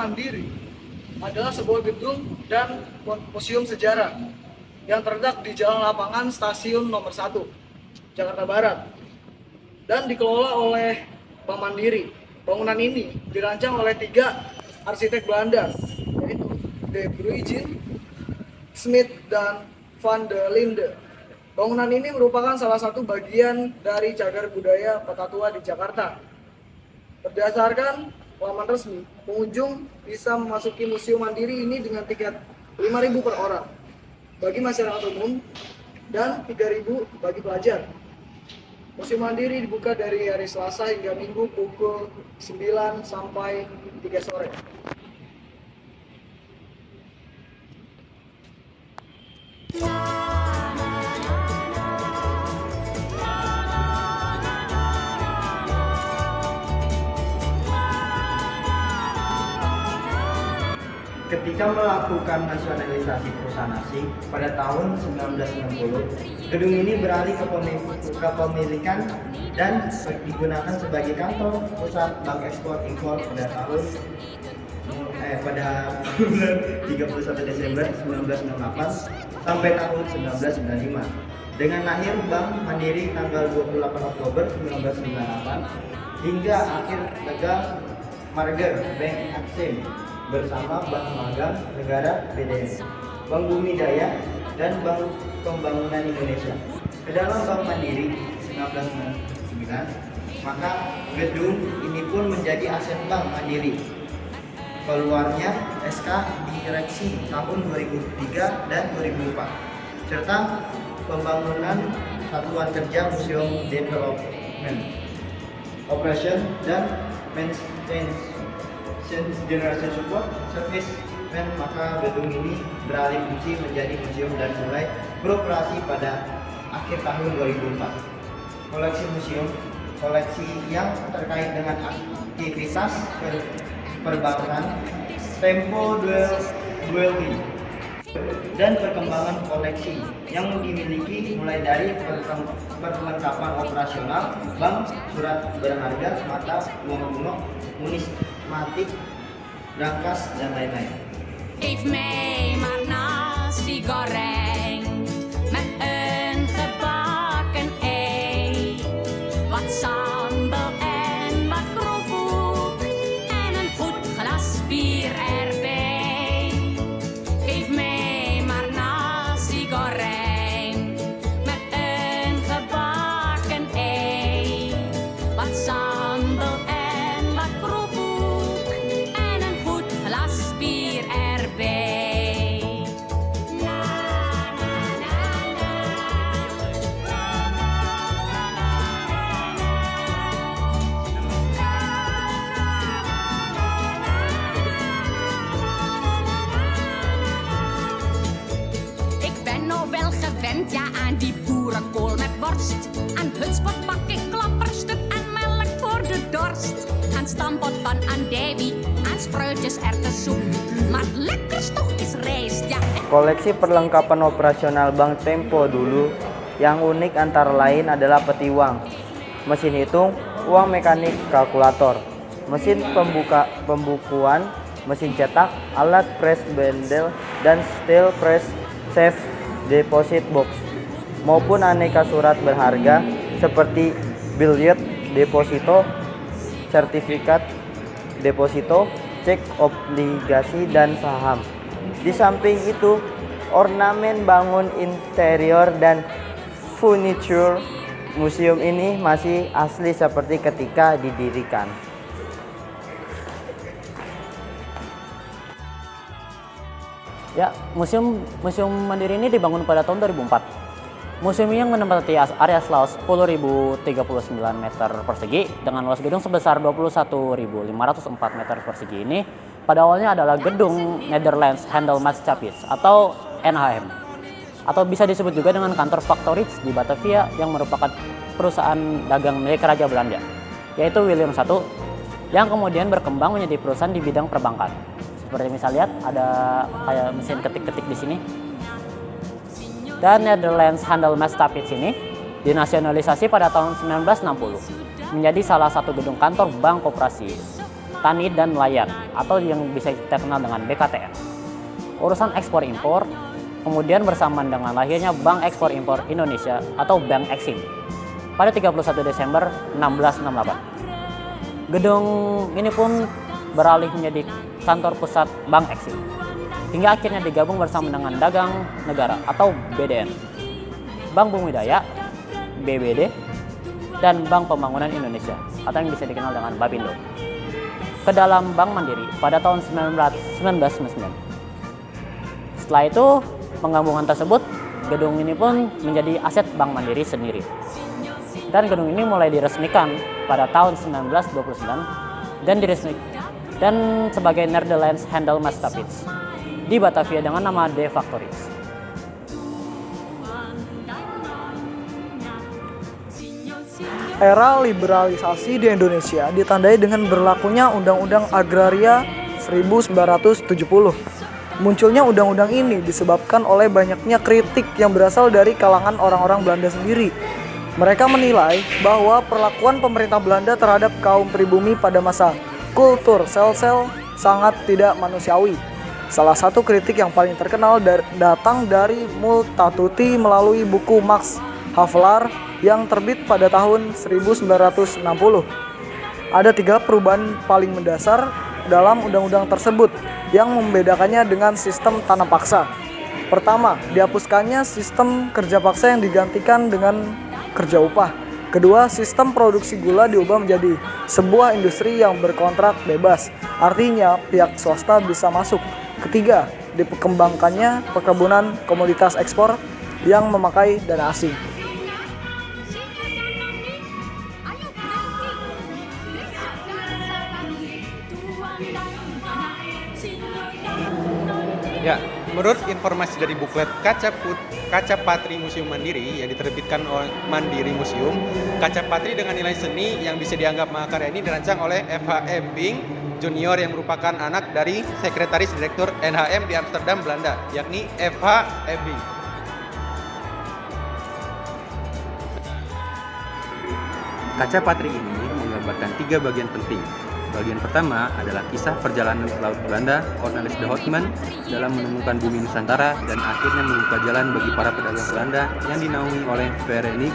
Mandiri adalah sebuah gedung dan museum sejarah yang terletak di Jalan Lapangan Stasiun Nomor 1, Jakarta Barat, dan dikelola oleh Bank Mandiri. Bangunan ini dirancang oleh 3 arsitek Belanda, yaitu De Bruyne, Smith, dan Van der Linde. Bangunan ini merupakan salah satu bagian dari cagar budaya Kota Tua di Jakarta. Berdasarkan laman resmi, pengunjung bisa memasuki Museum Mandiri ini dengan tiket 5.000 per orang bagi masyarakat umum dan 3.000 bagi pelajar. Museum Mandiri dibuka dari hari Selasa hingga Minggu pukul 9 sampai 3 sore. Ketika melakukan nasionalisasi perusahaan asing pada tahun 1960, gedung ini beralih ke kepemilikan dan digunakan sebagai kantor pusat Bank Ekspor Impor pada bulan 31 Desember 1998 sampai tahun 1995. Dengan lahir Bank Mandiri tanggal 28 Oktober 1998 hingga akhir legal merger Bank Aksim bersama Bank Magang Negara BDN, Bank Bumi Daya, dan Bank Pembangunan Indonesia ke dalam Bank Mandiri 1999, maka gedung ini pun menjadi aset Bank Mandiri. Keluarnya SK Direksi tahun 2003 dan 2004, serta pembangunan Satuan Kerja Museum Development, Operation, dan Maintenance Generation Support Service, maka gedung ini beralih fungsi menjadi museum dan mulai beroperasi pada akhir tahun 2004. Koleksi museum, koleksi yang terkait dengan aktivitas perbankan, tempo dwelling, dan perkembangan koleksi yang dimiliki mulai dari perlengkapan operasional bank, surat berharga, mata uang kuno, numismatik, brankas, dan lain-lain. Geef mij maar nasi goreng met een gebakken ei, wat sambal en wat kroephoek en een goed glas bier erbij. Geef mij maar nasi goreng met een gebakken ei, wat sambal en wat kroephoek en een goed glas bier erbij. Ik ben nou wel gewend, ja, aan die boerenkool met worst. Aan hutspot pak ik klapperstuk en melk voor de dorst. Aan stampot van andijvie, aan spruitjes erwtensoep. Maar het lekkerst toch is rijst, ja. Koleksi perlengkapan operasional Bank Tempo dulu yang unik antara lain adalah peti uang, mesin hitung, uang mekanik kalkulator, mesin pembukuan, mesin cetak, alat press bendel, dan steel press safe deposit box, maupun aneka surat berharga seperti biljet deposito, sertifikat deposito, cek obligasi, dan saham. Di samping itu, ornamen bangun interior dan furniture museum ini masih asli seperti ketika didirikan. Ya, Museum Mandiri ini dibangun pada tahun 2004. Museum ini yang menempati area seluas 10.039 meter persegi dengan luas gedung sebesar 21.504 meter persegi ini pada awalnya adalah gedung Netherlands Handelsmaatschappies atau NHM, atau bisa disebut juga dengan kantor Factorix di Batavia yang merupakan perusahaan dagang milik Raja Belanda, yaitu William I, yang kemudian berkembang menjadi perusahaan di bidang perbankan. Seperti bisa lihat ada kayak mesin ketik-ketik di sini. Dan Netherlands Handelsmaatschappies ini dinasionalisasi pada tahun 1960 menjadi salah satu gedung kantor bank koperasi. tani dan nelayan atau yang bisa kita kenal dengan BKTN. Urusan ekspor impor kemudian bersamaan dengan lahirnya Bank Ekspor Impor Indonesia atau Bank Eksim pada 31 Desember 1668. Gedung ini pun beralih menjadi kantor pusat Bank Eksim hingga akhirnya digabung bersama dengan Dagang Negara atau BDN, Bank Bumi Daya BBD, dan Bank Pembangunan Indonesia atau yang bisa dikenal dengan Bapindo ke dalam Bank Mandiri pada tahun 1999. Setelah itu, penggabungan tersebut, gedung ini pun menjadi aset Bank Mandiri sendiri. Dan gedung ini mulai diresmikan pada tahun 1929 dan sebagai Netherlands Handelsmaatschappies di Batavia dengan nama De Factories. Era liberalisasi di Indonesia ditandai dengan berlakunya Undang-Undang Agraria 1970. Munculnya undang-undang ini disebabkan oleh banyaknya kritik yang berasal dari kalangan orang-orang Belanda sendiri. Mereka menilai bahwa perlakuan pemerintah Belanda terhadap kaum pribumi pada masa kultur sel-sel sangat tidak manusiawi. Salah satu kritik yang paling terkenal datang dari Multatuli melalui buku Max Havelaar yang terbit pada tahun 1960. Ada 3 perubahan paling mendasar dalam undang-undang tersebut yang membedakannya dengan sistem tanah paksa. Pertama, dihapuskannya sistem kerja paksa yang digantikan dengan kerja upah. Kedua, sistem produksi gula diubah menjadi sebuah industri yang berkontrak bebas. Artinya, pihak swasta bisa masuk. Ketiga, dikembangkannya perkebunan komoditas ekspor yang memakai dana asing. Ya, menurut informasi dari buklet Kaca Patri Museum Mandiri yang diterbitkan oleh Mandiri Museum, Kaca Patri dengan nilai seni yang bisa dianggap mahakarya ini dirancang oleh F.H. Ebing Junior yang merupakan anak dari Sekretaris Direktur NHM di Amsterdam, Belanda, yakni F.H. Ebing. Kaca Patri ini menggambarkan 3 bagian penting. Bagian pertama adalah kisah perjalanan pelaut Belanda Cornelis de Houtman dalam menemukan bumi Nusantara dan akhirnya membuka jalan bagi para pedagang Belanda yang dinaungi oleh Verenigd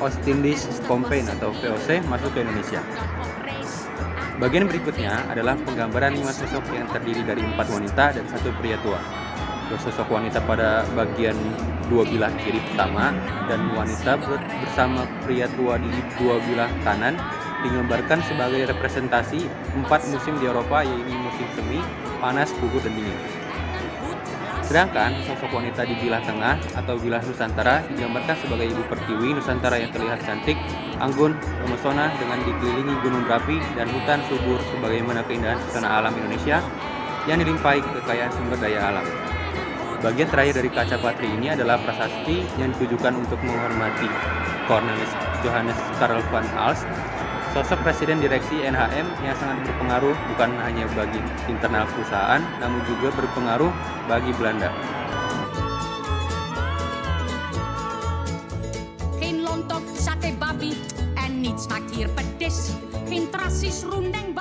Oostindische Compagnie atau VOC masuk ke Indonesia. Bagian berikutnya adalah penggambaran 5 sosok yang terdiri dari 4 wanita dan 1 pria tua. 2 sosok wanita pada bagian 2 bilah kiri pertama dan wanita bersama pria tua di 2 bilah kanan digambarkan sebagai representasi 4 musim di Eropa, yaitu musim semi, panas, gugur, dan dingin. Sedangkan sosok wanita di bilah tengah atau bilah Nusantara digambarkan sebagai ibu pertiwi Nusantara yang terlihat cantik, anggun, memesona dengan dikelilingi gunung berapi dan hutan subur sebagaimana keindahan pesona alam Indonesia yang dilimpahi kekayaan sumber daya alam. Bagian terakhir dari Kaca Patri ini adalah prasasti yang ditujukan untuk menghormati Cornelis Johannes Karel van Aalst, sosok presiden direksi NHM yang sangat berpengaruh bukan hanya bagi internal perusahaan, namun juga berpengaruh bagi Belanda. Geen lontok, sate babi en niets smaakt hier pedes. Geen trassis, roendeng,